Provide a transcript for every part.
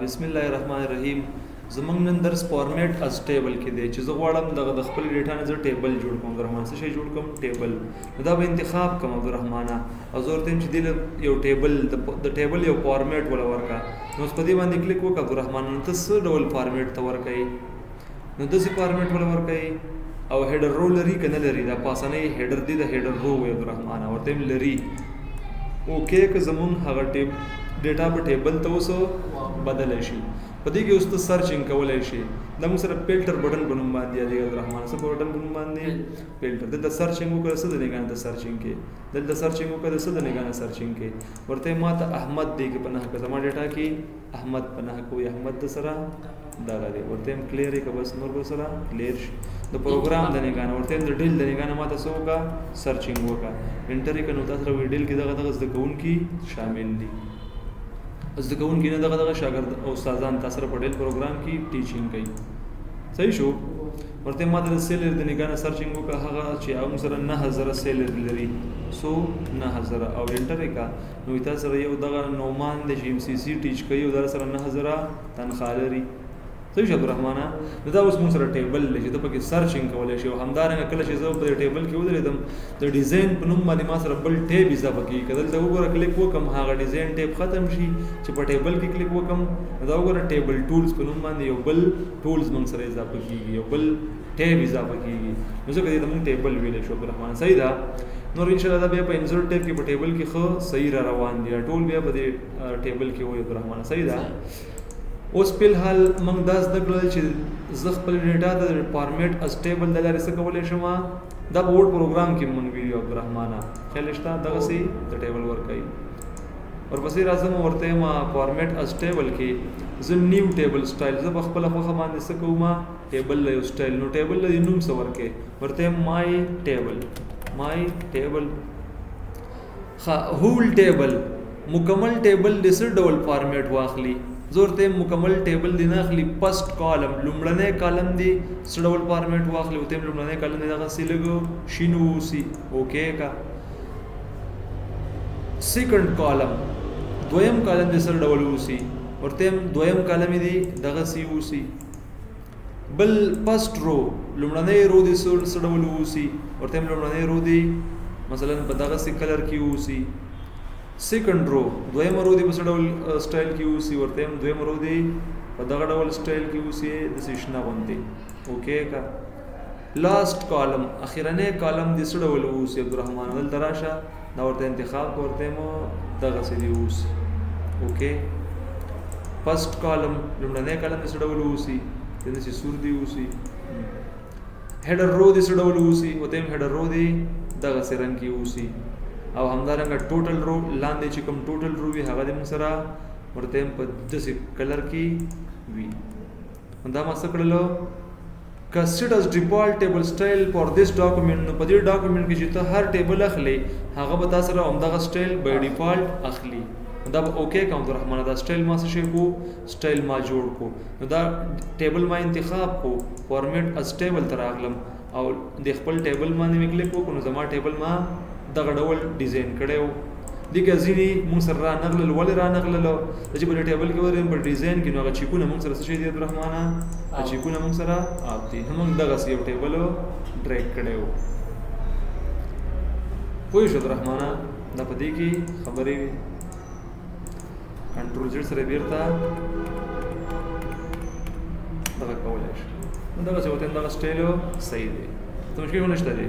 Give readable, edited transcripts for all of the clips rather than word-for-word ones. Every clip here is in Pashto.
بسم الله الرحمن الرحیم. زمونږ نن درس فارمیټ از ټیبل کې دی چې زه غواړم دغه د خپل ډیټا نه زه ټیبل جوړ کوم. عبدالرحمن څه شی جوړ کوم؟ ټیبل. نو دا به انتخاب کوم عبدالرحمن او زه ورته چې دله یو ټیبل د ټیبل یو فارمیټ ولا ورکا. نو په دې باندې کلیک وکړه عبدالرحمن. نو ته څه ډول فارمیټ ته ورکې؟ نو داسې فارمیټ ولا ورکې او هیډر رو لري کنه لري. دا پاسنه هیډر دی، د هیډر رو وي عبدالرحمن ورته لري. اوکې که زمون هغه ډیټا په ټیبل ته اوسه بدل شي. په دې کې اوس ته سرچینګ کولای شي. دا موږ سره فلټر بټن په نوم باندې دی عبدالرحمن. څه بټن په نوم باندې؟ فلټر. دلته سرچینګ وکړه څه د نگانه ته سرچینګ کې. دلته سرچینګ وکړه څه د نگانه سرچینګ کې. ورته ما ته احمد دی کې پناه که زما ډیټا کې احمد پناه کوي. احمد د سره دا دی. ورته کلیر کې بس نور به سره کلیر شي. د پروګرام د نگانه ورته د ډیل د نگانه ما ته څه وکړه سرچینګ وکړه. انټر کې نو تاسو ډیل کې دغه زده کوونکي شامل دي. زده کوونکي نه دغه شاګرد او استادان تاسو سره په ډیل پروګرام کې ټیچینګ کوي. صحیح شو. ورته ما د سیلر د نگانه سرچینګ وکړه هغه چې هغه سره 9000 سیلر لري. سو 9000 او انټر کا نو تاسو سره یو دغه نومان د جی ام سی سی ټیچ کوي او در سره 9000 تنخواه لري. صحیح شو عبدالرحمن. نو دا اوس موږ سره ټیبل لږه د پکې سرچینګ کولای شي. او همدارنګه کله چې زه په ټیبل کې ودرېدم د ډیزاین په نوم باندې ما سره بل ټیب اضافه کیږي. کله ته وګوره کلیک وکم هغه ډیزاین ټیب ختم شي چې په ټیبل کې کلیک وکم دا وګوره ټیبل ټولز په نوم باندې یو بل ټولز موږ سره اضافه کیږي، یو بل ټیب اضافه کیږي. نو ځکه دې موږ ټیبل ویل شو عبدالرحمن. صحیح ده. نور ان شاء الله دا بیا په انسرټ ټیب کې په ټیبل کې خو صحیح را روان دي. ټول بیا په دې ټیبل کې وي عبدالرحمن. صحیح ده. اوس په حال موږ دا زده کړل چې زه خپل ډیټا د فارمیټ از ټیبل د لارې څه کولای شم. دا په ورډ پروګرام کې مونږ ویډیو عبدالرحمن خیال شته دغه سي د ټیبل ورکای. ورپسې راځم ورته ما فارمیټ از ټیبل کې زه نیو ټیبل سټایل زه خپل خوخه باندې څه کوم ټیبل له سټایل. نو ټیبل له نوم څه ورکې ورته مای ټیبل هول ټیبل مکمل ټیبل د څه ډول فارمیټ واخلي. زورته مکمل ټیبل دی نه اخلي. فرست کالم لومړنی کالم دی څه ډول فارمیټ واخلي. وته لومړنی کالم دی دغه سیلګو شینو سی اوکې کا. سیکنډ کالم دویم کالم دی څه ډول وسی ورته دویم کالم دی دغه سی وسی. بل فرست رو لومړنی رو دی څه ډول وسی ورته لومړنی رو دی مثلا په دغه سی کلر کې وسی. سیکنډ رو دویم رو دی په ډول سټایل کې وسی ورته دویم رو دی په دغه ډول سټایل کې وسی د سیشنا باندې اوکې کا. لاست کالم اخیرنه کالم د څه ډول وسی عبدالرحمن ول تراشه دا ورته انتخاب ورته مو دغه سې دی وسی اوکې. فرست کالم لومړنی کالم د څه ډول وسی د سې سور دی وسی. هیډر رو د څه ډول وسی وته هیډر رو دی دغه سرنګ کې وسی. او همدارنګه ټوټل رو لاندې چې کوم ټوټل رو وي هغه د موږ سره ورته په داسې کلر کې وي. دا ما څه کړلو کسټ از ډیفالت ټیبل سټایل فار دیس ډاکومنٹ. نو په دې ډاکومنٹ کې چې ته هر ټیبل اخلي هغه به تاسو سره همدغه سټایل بای ډیفالت اخلي. دا به اوکې کوم عبدالرحمن. دا سټایل ما څه شي کو سټایل ما جوړ کو. نو دا ټیبل ما انتخاب کو فارمیټ از ټیبل تر اغلم او د خپل ټیبل باندې کلیک وکړو. نو زما ټیبل ما دغه ډول ډیزاین کړو. دغه ځینی موږ سره را نغلل ول را نغلل چې په ټیبل کې وریم په ډیزاین کې نو هغه چیکونه موږ سره څه شي دی عبدالرحمن چیکونه موږ سره آپتی موږ دغه یو ټیبل ډریګ کړو. پوه شو عبدالرحمن. دا په دې کې خبرې کنټرول زیډ سره بیرته دغه کولای شي. دغه څه وته دغه سټایل صحیح دی ته مشکل نشته دی.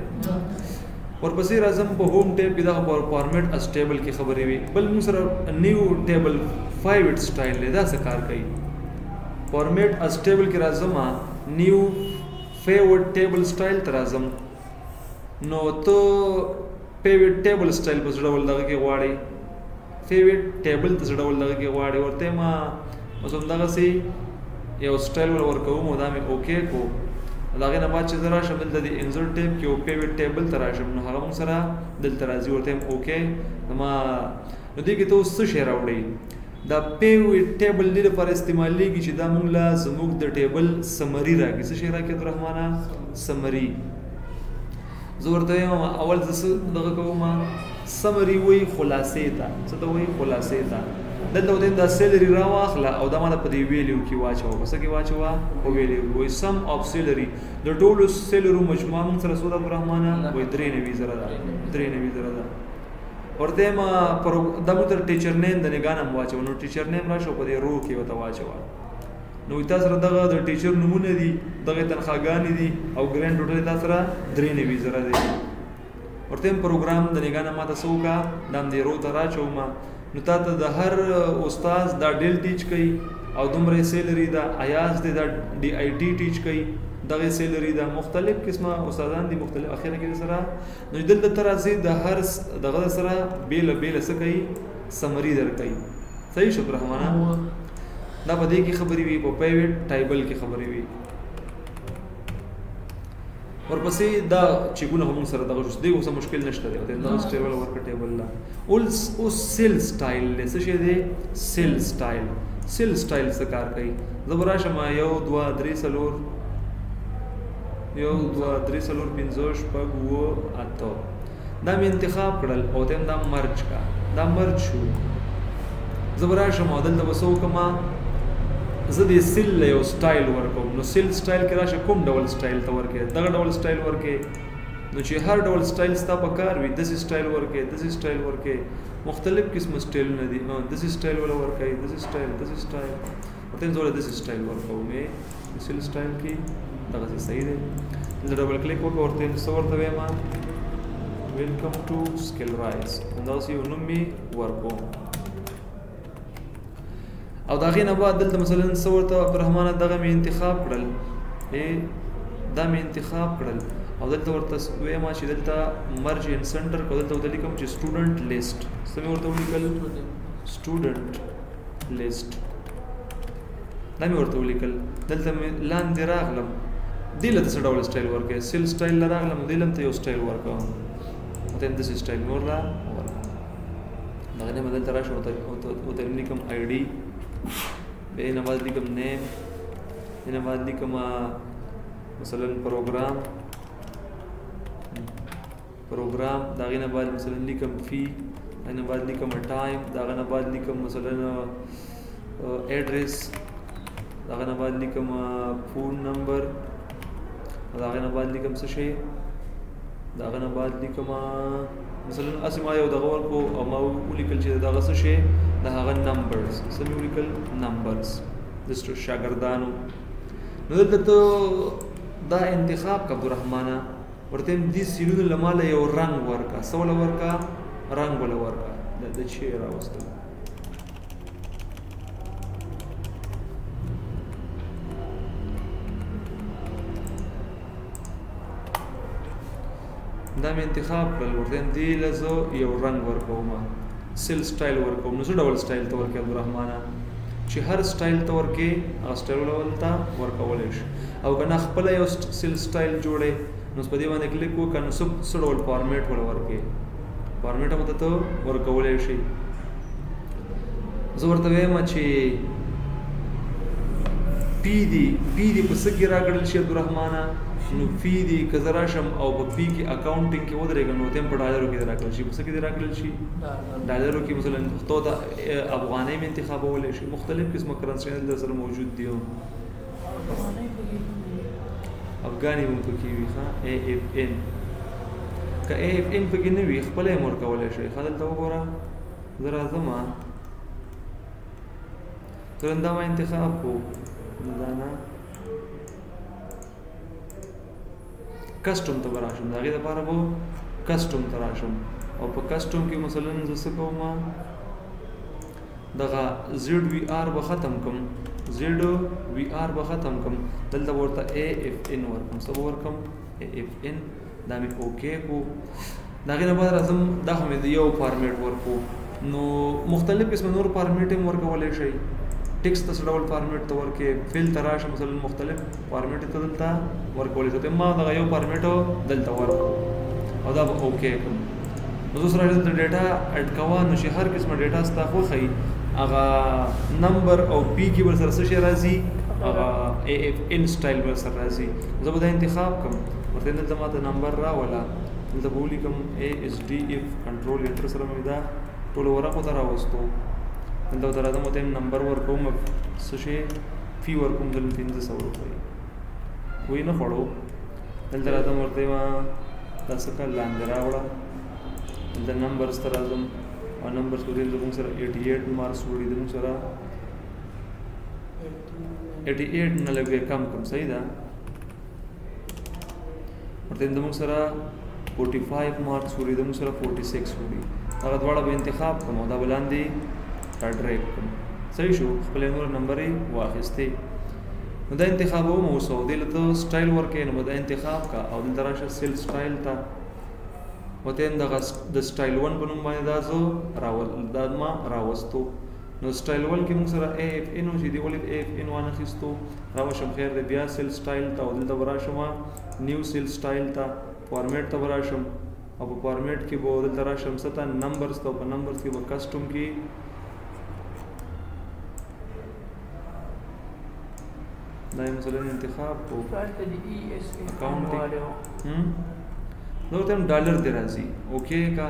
ورپسې راځم په هوم ټیب کې دا فارمیټ از ټیبل کې خبرې وي. بل موږ سره نیو ټیبل فیوریټ سټایل دا څه کار کوي. فارمیټ از ټیبل کې راځم نیو فیوریټ ټیبل سټایل ته راځم. نو ته فیوریټ ټیبل سټایل په ډول دغه کې غواړي. فیوریټ ټیبل ته ډول دغه کې غواړي ورته ما مثلا دغه سي یو سټایل ورکوم او دا مې اوکې کو. داغه نه بعد چې زرا شامل د انسرټ ټیب کې او پیوټ ټیبل تراشم نو هغه موږ سره دلته راځي ورته اوکې. نو دې کې ته څه شی راوړي. دا پیوټ ټیبل لپاره استعمالېږي چې دا موږ لا زموږ د ټیبل سمری راکې څه شی راکې عبدالرحمن سمری. زه ورته اول دغه کوم سمری وای خلاصې ته څه ته وای خلاصې ته. دلته ودین دا سیلری را واخله او دا ماده په دې ویلیو کې واچو بس کې واچو او ویلیو وې سم اف سیلری د ټولو سیلرو مجموعه موږ سره سود عبدالرحمن وې 93 زره ده 93 زره ده ورته ما پر دغه تر ټیچر نیم د نگانم واچو نو ټیچر نیم راشو په دې رو کې وته واچو نو تاسو سره دغه د ټیچر نمونه دي دغه تنخواګانې دي او ګرینډ ټوټل تاسو سره 93 زره دي ورته پروګرام د نگانه ما تاسو کا دام دی رو ته راچو ما نو تاسو د هر استاد دا ډیل ټیچ کوي او دومره سیلری دا ایاز دی دا ډي آی ټی ټیچ کوي دغه سیلری دا مختلف قسمه استادان دي مختلف اخیره کې سره نو دلته ترازی د هر دغه سره بیل سکه سمری در کوي صحیح شو عبدالرحمن دا په دې کې خبرې وي په پرایویټ ټایبل کې خبرې وي ورپسې دا چې ګونه هم سره دغه جوړ دی اوس مشکل نشته دی دا ټیبل ورک ټیبل لا او سیل سټایل څه شي دی سیل سټایل څه کار کوي زبر شمه 1 2 3 4 1 2 3 4 5 6 و 8 دا مې انتخاب کړل او تم دا مرج کا دا مرج شو زبر شمه دلته وسو کما زه د سیل یو سټایل ورکوم نو سیل سټایل کې راشه کوم ډول سټایل ته ورکې دغه ډول سټایل ورکې نو چې هر ډول سټایل ستا په کار وي داسې سټایل ورکې مختلف قسم سټایلونه دي داسې سټایل ولا ورکې داسې سټایل ورته زوړ داسې سټایل ورکوم مې سیل سټایل کې دغه صحیح دی ډبل کلیک وکړ ورته څه ورته وایم ویلکم ټو سکل رایز دا یو نوم می ورکوم او دا غینه بعد دلته مثلا څورته عبدالرحمن دغه می انتخاب کړل او دلته ورته وایم چې دلته مرج ان سنټر کو دلته ولیکم چې سټوډنټ لیست سمې ورته ولیکل سټوډنټ لیست دا مې ورته ولیکل دلته لاندې راغلم دله څه ډول سټایل ورکې سیل سټایل راغلم دلته ته یو سټایل ورکوم ته د سټایل نور را دا نه بدل تر شو ته لیکم آی ډی به نه بعد لیکم نیم نه بعد لیکم مثلا پروګرام دا غنه بعد مثلا لیکم فی نه بعد لیکم ټایم دا غنه بعد لیکم مثلا ایڈریس دا غنه بعد لیکم فون نمبر دا غنه بعد لیکم څه شي دا غنه بعد لیکم مثلا اسماء یو دغه ورکو او ما ولیکل چې دغه څه شي دا هغه نمبرز سمې ولیکل نمبرز د شاګردانو نو دلته دا انتخاب کا عبدالرحمن ورته دې سیلونو لماله یو رنگ ورکا سوال ورکا رنگ ولا ورکا د چی راوستل دا مې انتخاب کړل ورته دې لزو یو رنگ ورکوم سیل سټایل ورکوم نو څه ډول سټایل ته ورکې عبدالرحمن چې هر سټایل ته ورکې هغه سټایل ولته ورکول شي او کنه خپل یو سیل سټایل جوړې نو په دې باندې کلیک وکړ نو څه ډول فارمیټ ولا ورکې فارمیټ هم ته ورکول شي زه ورته وایم چې پی دی په څه کې راغلی شي عبدالرحمن نو فی دی کزرا شم او په پی کې اکاونټینګ کې ودرېږي نو تم په ډالرو کې راکړل شي په څه کې راکړل شي ډالرو کې مثلا تو دا افغاني میں انتخابول شي مختلف قسمه کرنسي د سره موجود دي افغاني مونږ کې وي ښا ای اف ان که ای اف ان په کې نه وي خپل امر کولای شي خلک ته وګوره زرا زما ترنده ما انتخاب کو دانا کسٹم ته راشم دا غي د لپاره وو کسٹم ته راشم او په کسٹم کې مثلا زه کوم دغه زد وی آر به ختم کوم دلته ورته ای اف ان ورکوم سبا ورکوم ای اف ان دا مې اوکې کو دا غي د لپاره راځم دا هم یو فارمیټ ورکو نو مختلف قسم نور فارمیټ هم ورکولای شي ټیکست ته ډول فارمیټ ته ورکې فیل تراش مثلا مختلف فارمیټ ته دلته ورکول شي ما دا یو فارمیټ دلته ورکو او دا اوکې کوم نو سره د ډیټا اډ کوا نو شي هر قسمه ډیټا ستا خو خي هغه نمبر او پی کې ور سره څه راځي هغه ای اف ان سټایل ور سره راځي زه به دا انتخاب کوم ورته دلته ماته نمبر را ولا دلته بولی کوم ای اس ډی اف کنټرول انټر سره مې دا ټول ورقو ته راوستو دلته ته راځم ته نمبر ورکوم څه شي فی ورکوم دل 300 روپۍ وای نه خړو دلته راځم ورته ما تاسو کله لاندې راوړه دلته نمبر ستر راځم او نمبر سوري زموږ سره 88 مارکس وړي زموږ سره 88 نه لګي کم صحیح ده ورته زموږ سره 45 مارکس وړي زموږ سره 46 وړي هغه دواړه به انتخاب کوم دا بلاندې راډریک کوم صحیح شو خپل نور نمبر یې واخیستې نو دا انتخاب مو وسو دلته سټایل ورکې نو دا انتخاب کا او دلته راشه سیل سټایل تا وته د سټایل 1 په نوم باندې دا زو راول دا ما راوستو نو سټایل 1 کې موږ سره اف ان او چې دی ولید اف ان وانه خستو راوشم خیر د بیا سیل سټایل تا او دلته وراشم نیو سیل سټایل تا فارمیټ ته وراشم او په فارمیټ کې به دلته راشم ستا نمبرز ته په نمبرز کې به کسټم کې دا مثلا انتخاب کو اکاونټینګ نو تم ډالر دی راځي اوکې کا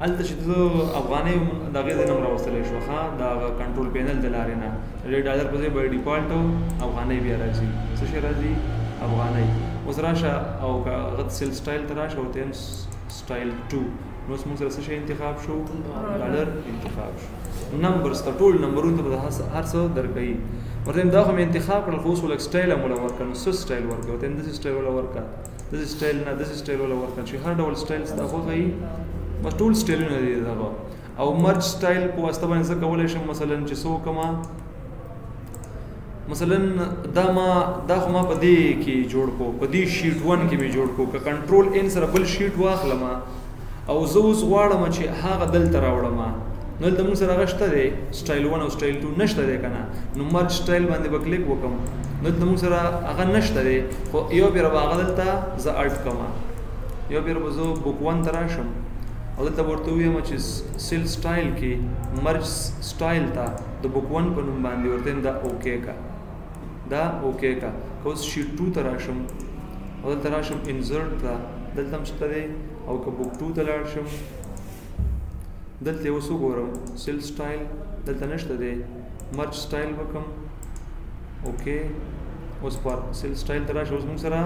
الته چې افغاني دغه د نمبر راوستل شو ها دا کنټرول پینل د لارې نه ډالر په ځای به ډیفالټ افغاني بیا راځي څه شي راځي افغاني اوس راشه او غت سیل سټایل تراشه او تم سټایل 2 نو موږ سره څه انتخاب شو ډالر انتخاب شو نمبرز ته ټول نمبرونه په هر څه درکې ورته دا کوم انتخاب کړل خو ولک سټایل مولا ورکړ نو سټایل ورکړ ته د سټایل ولا ورکړ د سټایل نه د سټایل ولا ورکړ چې هر ډول سټایلز دا خو غي بس ټول سټایلونه دي دا او مرج سټایل په واسطه باندې څه کولای شم مثلا چې سو کما مثلا دا خو ما په دې کې جوړ کو په دې شیټ 1 کې می جوړ کو ک کنټرول ان سره بل شیټ واخلم او زه اوس غواړم چې هغه دلته راوړم نو د موږ سره غشته دی سټایل 1 او سټایل 2 نشته دی کنه نو مرج سټایل باندې به کلیک وکم نو د موږ سره هغه نشته دی خو یو بیر به هغه دلته ز اډ کما یو بیر به زه بوک 1 تراشم او دلته ورته وایم چې سیل سټایل کې مرج سټایل تا د بوک 1 په نوم باندې ورته دا اوکے کا کوس شیټ 2 تراشم او دلته راشم انسرټ تا دلته مشته دی او که بوک 2 ته لاړ شم دلته اوس وګورم سیل سټایل دلته نشته دی مرج سټایل وکم اوکے اوس پر سیل سټایل تر راشه اوس موږ سره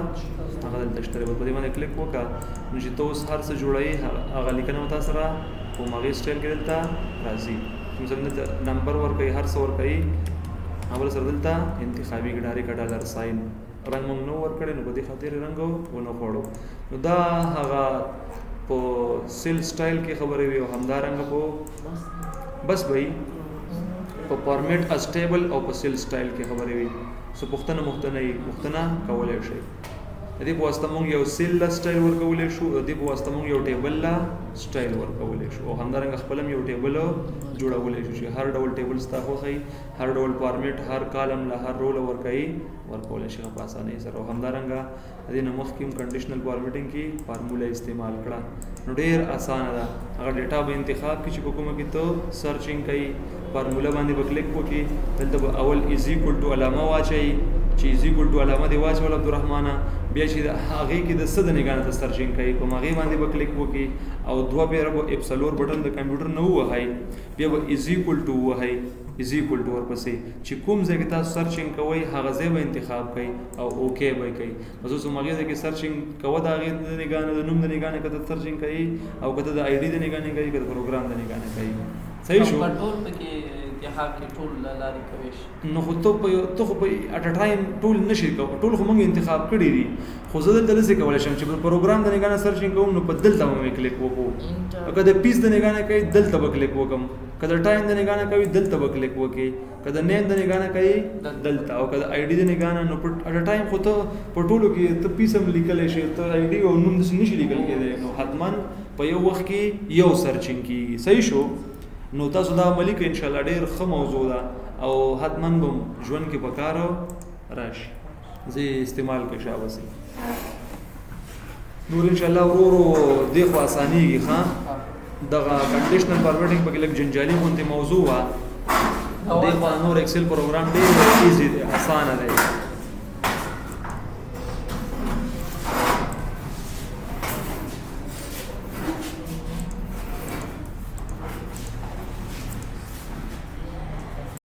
هغه دلته شته په دې باندې کلیک وکړه نو چې تاسو هر څه جوړای هغه لیکنه متا سره په ماغي سټایل کې دلته راځي مثلا نمبر ورکړي هر څه ورکړي اول سره دلته انتخابي ګډاري ډالر ساين رنگ موږ نو ورکړي نو په دې خاطر رنگ ونه خوړو نو دا هغه په سیل سټایل کې خبرې وي او همدارنګ په بس وای په فارمیټ از ټیبل او په سیل سټایل کې خبرې وي سو پختنه کولای شي دې په واسطه موږ یو سیل لا سټایل ورکولای شو دې په واسطه موږ یو ټیبل لا سټایل ورکولای شو او همدارنګ خپلم یو ټیبل جوړولای شو چې هر ډول ټیبل ستاسو خي هر ډول فارمیټ هر کالم له هر رول ورکولای شي په اسانه سره او همدارنګ دې نو مخکیم کنډیشنل فارمیټینګ کې فارموله استعمال کړه نو ډیر اسانه ده هغه ډیټا به انتخاب کې چې کومه کې ته سرچینګ کوي فارموله باندې به کلیک وکړي دلته اول از ایکوال ټو علامه واچي چې از ایکوال ټو علامه دی واچول عبدالرحمن بیا چې هغه کې د صد نگانه ته سرچینګ کوي کوم هغه باندې به کلیک وکړي او دوه بیا به اپسلور بٹن د کمپیوټر نه وهاي بیا به از ایکوال ټو وهاي از ایکوال ټو ورپسې چې کوم ځای کې تاسو سرچینګ کوئ هغه ځای به انتخاب کوئ او اوکے به کوي بس اوس هغه ځای کې سرچینګ کوو دا هغه د نگانه د نوم د نگانه کته سرچینګ کوي او کته د آی ډی د نگانه کوي کته پروګرام د نگانه کوي صحیح شو کنټرول پکې انتخاب کې ټول لارې کوي نو خو ته په اټ ا ټایم ټول نشي کوو ټول خو موږ انتخاب کړی دي خو زه دلته څه کولای شم چې په پروګرام د نگانه سرچینګ کوم نو په دلته مې کلیک وکړو کله پیس د نگانه کوي دلته به کلیک وکم کله ټایم د نگانه کوي دلته به کلیک وکي کله نیم د نگانه کوي دلته او کله آی ډی د نگانه نو په اټ ا ټایم خو ته په ټولو کې ته پیسم لیکل شي ته آی ډی او نوم د نشي لیکل کېږي نو حتمان په یو وخت کې یو سرچینګ کیږي صحیح شو نو تاسو دا عملی کې ان شاء الله ډېر ښه موضوع ده او حتمن به ژوند کې پکارو راشي زه استعمال کې شاباسي نور ان شاء الله ورو دی خو اسانيږي ها دغه کنډیشنل فارمیټینګ په کې لږ جنجالي غونډه موضوع وا د نور ایکسل پروګرام ډېر ایزي دی اسانه دی